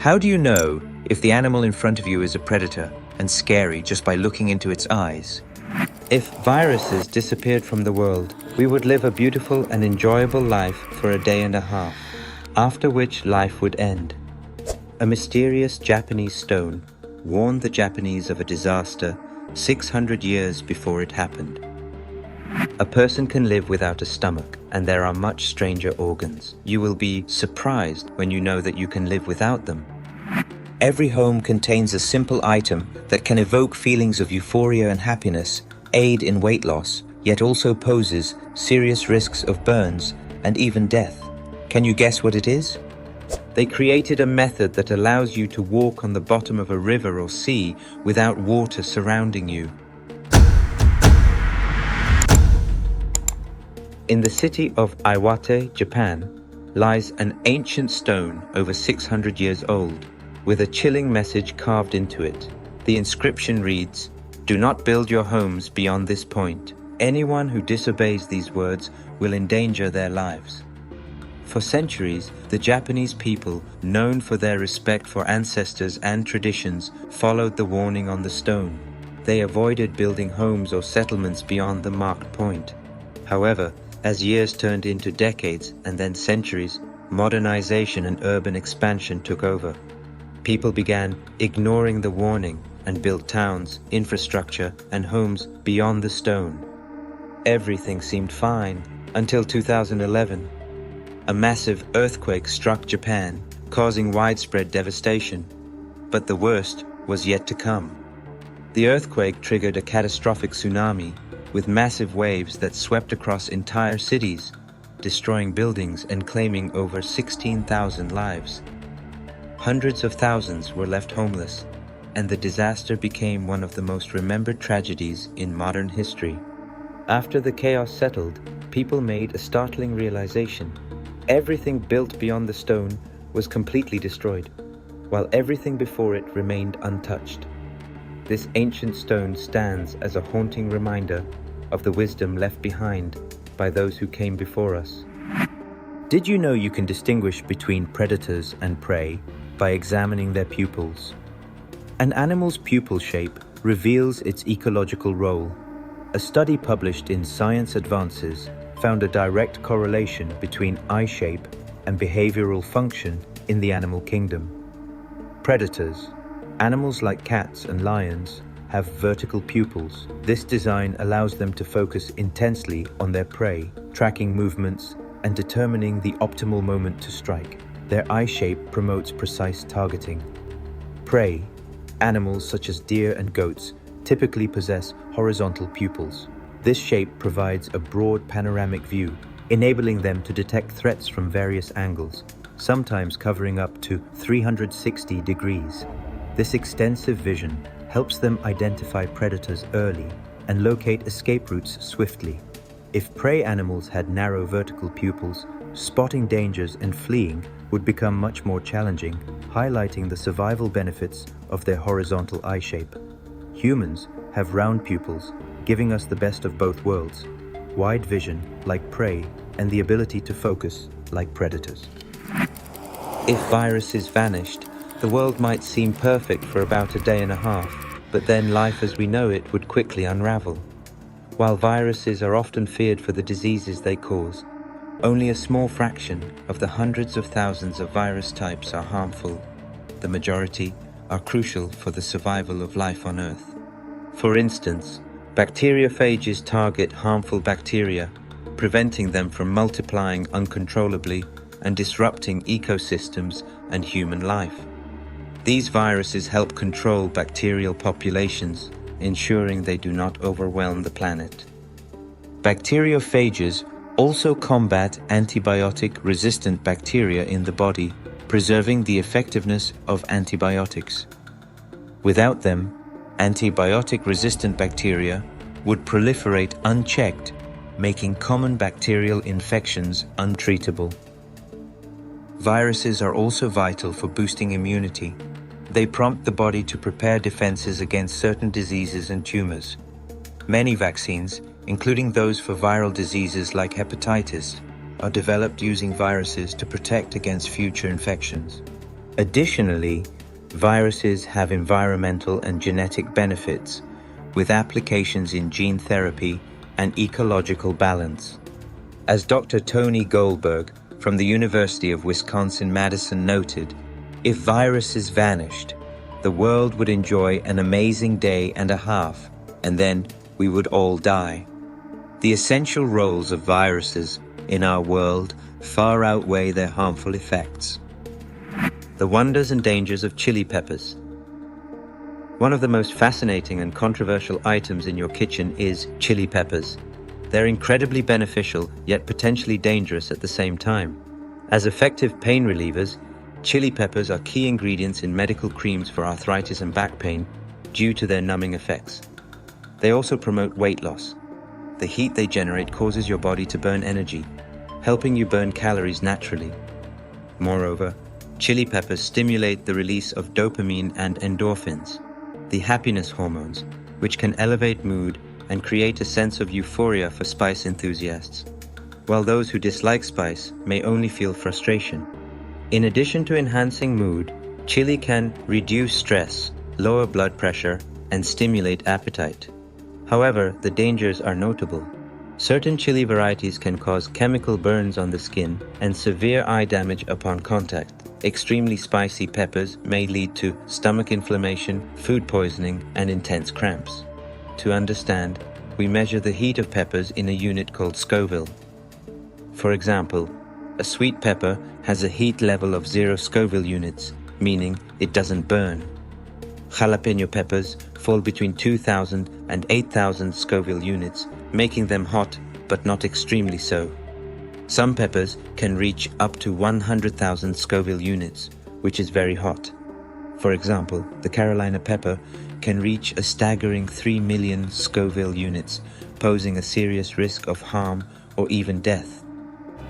How do you know if the animal in front of you is a predator and scary just by looking into its eyes? If viruses disappeared from the world, we would live a beautiful and enjoyable life for a day and a half, after which life would end. A mysterious Japanese stone warned the Japanese of a disaster 600 years before it happened. A person can live without a stomach, and there are much stranger organs. You will be surprised when you know that you can live without them. Every home contains a simple item that can evoke feelings of euphoria and happiness, aid in weight loss, yet also poses serious risks of burns and even death. Can you guess what it is? They created a method that allows you to walk on the bottom of a river or sea without water surrounding you. In the city of Iwate, Japan, lies an ancient stone over 600 years old, with a chilling message carved into it. The inscription reads, "Do not build your homes beyond this point. Anyone who disobeys these words will endanger their lives." For centuries, the Japanese people, known for their respect for ancestors and traditions, followed the warning on the stone. They avoided building homes or settlements beyond the marked point. However, as years turned into decades and then centuries, modernization and urban expansion took over. People began ignoring the warning and built towns, infrastructure, and homes beyond the stone. Everything seemed fine until 2011. A massive earthquake struck Japan, causing widespread devastation. But the worst was yet to come. The earthquake triggered a catastrophic tsunami, with massive waves that swept across entire cities, destroying buildings and claiming over 16,000 lives. Hundreds of thousands were left homeless, and the disaster became one of the most remembered tragedies in modern history. After the chaos settled, people made a startling realization. Everything built beyond the stone was completely destroyed, while everything before it remained untouched. This ancient stone stands as a haunting reminder of the wisdom left behind by those who came before us. Did you know you can distinguish between predators and prey by examining their pupils? An animal's pupil shape reveals its ecological role. A study published in Science Advances found a direct correlation between eye shape and behavioral function in the animal kingdom. Predators, animals like cats and lions, have vertical pupils. This design allows them to focus intensely on their prey, tracking movements and determining the optimal moment to strike. Their eye shape promotes precise targeting. Prey, animals such as deer and goats, typically possess horizontal pupils. This shape provides a broad panoramic view, enabling them to detect threats from various angles, sometimes covering up to 360 degrees. This extensive vision helps them identify predators early and locate escape routes swiftly. If prey animals had narrow vertical pupils, spotting dangers and fleeing would become much more challenging, highlighting the survival benefits of their horizontal eye shape. Humans have round pupils, giving us the best of both worlds: wide vision, like prey, and the ability to focus, like predators. If viruses vanished, the world might seem perfect for about a day and a half, but then life as we know it would quickly unravel. While viruses are often feared for the diseases they cause, only a small fraction of the hundreds of thousands of virus types are harmful. The majority are crucial for the survival of life on Earth. For instance, bacteriophages target harmful bacteria, preventing them from multiplying uncontrollably and disrupting ecosystems and human life. These viruses help control bacterial populations, ensuring they do not overwhelm the planet. Bacteriophages also combat antibiotic-resistant bacteria in the body, preserving the effectiveness of antibiotics. Without them, antibiotic-resistant bacteria would proliferate unchecked, making common bacterial infections untreatable. Viruses are also vital for boosting immunity. They prompt the body to prepare defenses against certain diseases and tumors. Many vaccines, including those for viral diseases like hepatitis, are developed using viruses to protect against future infections. Additionally, viruses have environmental and genetic benefits, with applications in gene therapy and ecological balance. As Dr. Tony Goldberg from the University of Wisconsin-Madison noted, if viruses vanished, the world would enjoy an amazing day and a half, and then we would all die. The essential roles of viruses in our world far outweigh their harmful effects. The wonders and dangers of chili peppers. One of the most fascinating and controversial items in your kitchen is chili peppers. They're incredibly beneficial, yet potentially dangerous at the same time. As effective pain relievers, chili peppers are key ingredients in medical creams for arthritis and back pain due to their numbing effects. They also promote weight loss. The heat they generate causes your body to burn energy, helping you burn calories naturally. Moreover, chili peppers stimulate the release of dopamine and endorphins, the happiness hormones, which can elevate mood and create a sense of euphoria for spice enthusiasts, while those who dislike spice may only feel frustration. In addition to enhancing mood, chili can reduce stress, lower blood pressure, and stimulate appetite. However, the dangers are notable. Certain chili varieties can cause chemical burns on the skin and severe eye damage upon contact. Extremely spicy peppers may lead to stomach inflammation, food poisoning, and intense cramps. To understand, we measure the heat of peppers in a unit called Scoville. For example, a sweet pepper has a heat level of 0 Scoville units, meaning it doesn't burn. Jalapeno peppers fall between 2,000 and 8,000 Scoville units, making them hot but not extremely so. Some peppers can reach up to 100,000 Scoville units, which is very hot. For example, the Carolina pepper can reach a staggering 3 million Scoville units, posing a serious risk of harm or even death.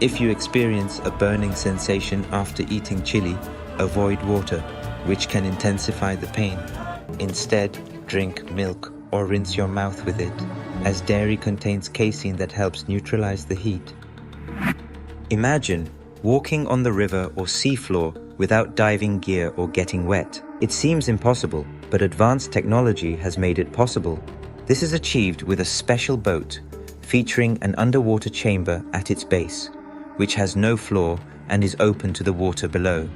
If you experience a burning sensation after eating chili, avoid water, which can intensify the pain. Instead, drink milk or rinse your mouth with it, as dairy contains casein that helps neutralize the heat. Imagine walking on the river or seafloor without diving gear or getting wet. It seems impossible, but advanced technology has made it possible. This is achieved with a special boat featuring an underwater chamber at its base, which has no floor and is open to the water below.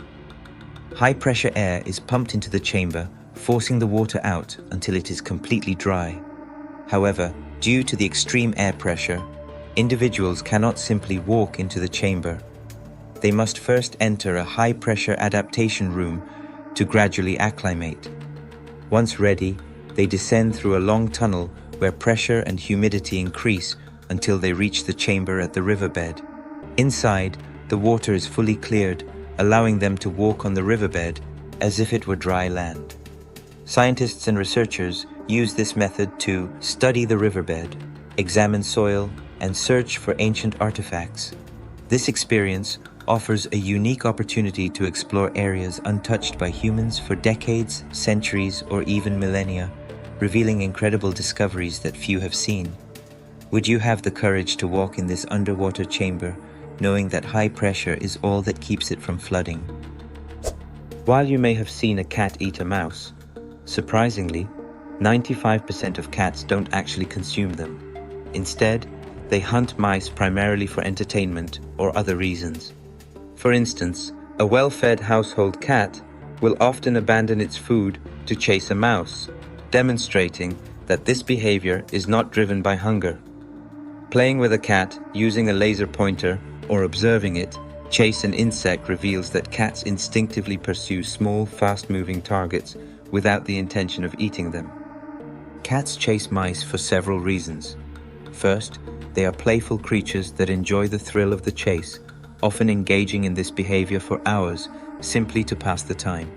High-pressure air is pumped into the chamber, forcing the water out until it is completely dry. However, due to the extreme air pressure, individuals cannot simply walk into the chamber. They must first enter a high-pressure adaptation room to gradually acclimate. Once ready, they descend through a long tunnel where pressure and humidity increase until they reach the chamber at the riverbed. Inside, the water is fully cleared, allowing them to walk on the riverbed as if it were dry land. Scientists and researchers use this method to study the riverbed, examine soil, and search for ancient artifacts. This experience offers a unique opportunity to explore areas untouched by humans for decades, centuries, or even millennia, revealing incredible discoveries that few have seen. Would you have the courage to walk in this underwater chamber, knowing that high pressure is all that keeps it from flooding? While you may have seen a cat eat a mouse, surprisingly, 95% of cats don't actually consume them. Instead, they hunt mice primarily for entertainment or other reasons. For instance, a well-fed household cat will often abandon its food to chase a mouse, demonstrating that this behavior is not driven by hunger. Playing with a cat using a laser pointer or observing it chase an insect reveals that cats instinctively pursue small, fast-moving targets without the intention of eating them. Cats chase mice for several reasons. First, they are playful creatures that enjoy the thrill of the chase, often engaging in this behavior for hours simply to pass the time.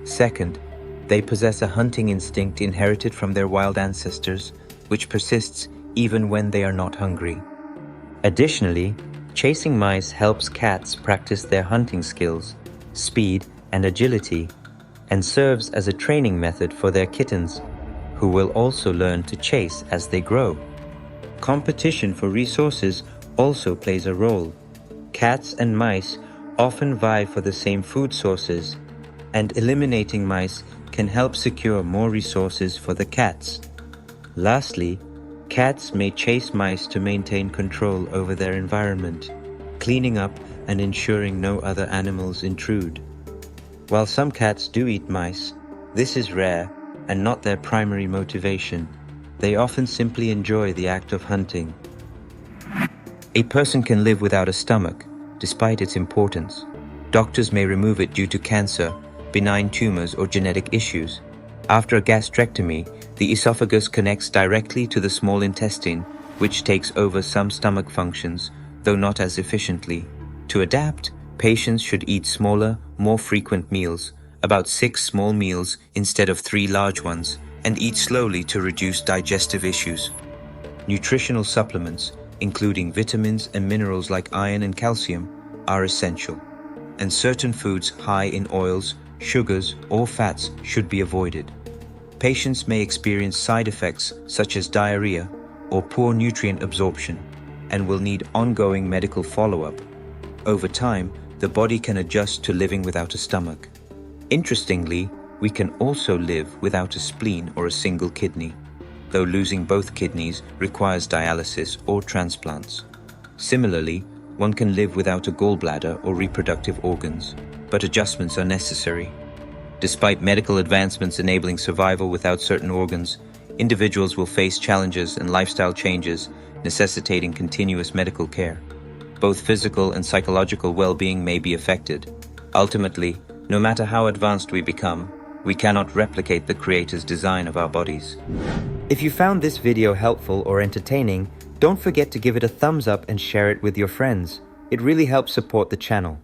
Second, they possess a hunting instinct inherited from their wild ancestors, which persists even when they are not hungry. Additionally, chasing mice helps cats practice their hunting skills, speed, and agility, and serves as a training method for their kittens, who will also learn to chase as they grow. Competition for resources also plays a role. Cats and mice often vie for the same food sources, and eliminating mice can help secure more resources for the cats. Lastly, cats may chase mice to maintain control over their environment, cleaning up and ensuring no other animals intrude. While some cats do eat mice, this is rare and not their primary motivation. They often simply enjoy the act of hunting. A person can live without a stomach, despite its importance. Doctors may remove it due to cancer, benign tumors, or genetic issues. After a gastrectomy, the esophagus connects directly to the small intestine, which takes over some stomach functions, though not as efficiently. To adapt, patients should eat smaller, more frequent meals, about 6 small meals instead of 3 large ones, and eat slowly to reduce digestive issues. Nutritional supplements, including vitamins and minerals like iron and calcium, are essential, and certain foods high in oils, sugars, or fats should be avoided. Patients may experience side effects such as diarrhea or poor nutrient absorption, and will need ongoing medical follow-up. Over time, the body can adjust to living without a stomach. Interestingly, we can also live without a spleen or a single kidney, though losing both kidneys requires dialysis or transplants. Similarly, one can live without a gallbladder or reproductive organs, but adjustments are necessary. Despite medical advancements enabling survival without certain organs, individuals will face challenges and lifestyle changes necessitating continuous medical care. Both physical and psychological well-being may be affected. Ultimately, no matter how advanced we become, we cannot replicate the Creator's design of our bodies. If you found this video helpful or entertaining, don't forget to give it a thumbs up and share it with your friends. It really helps support the channel.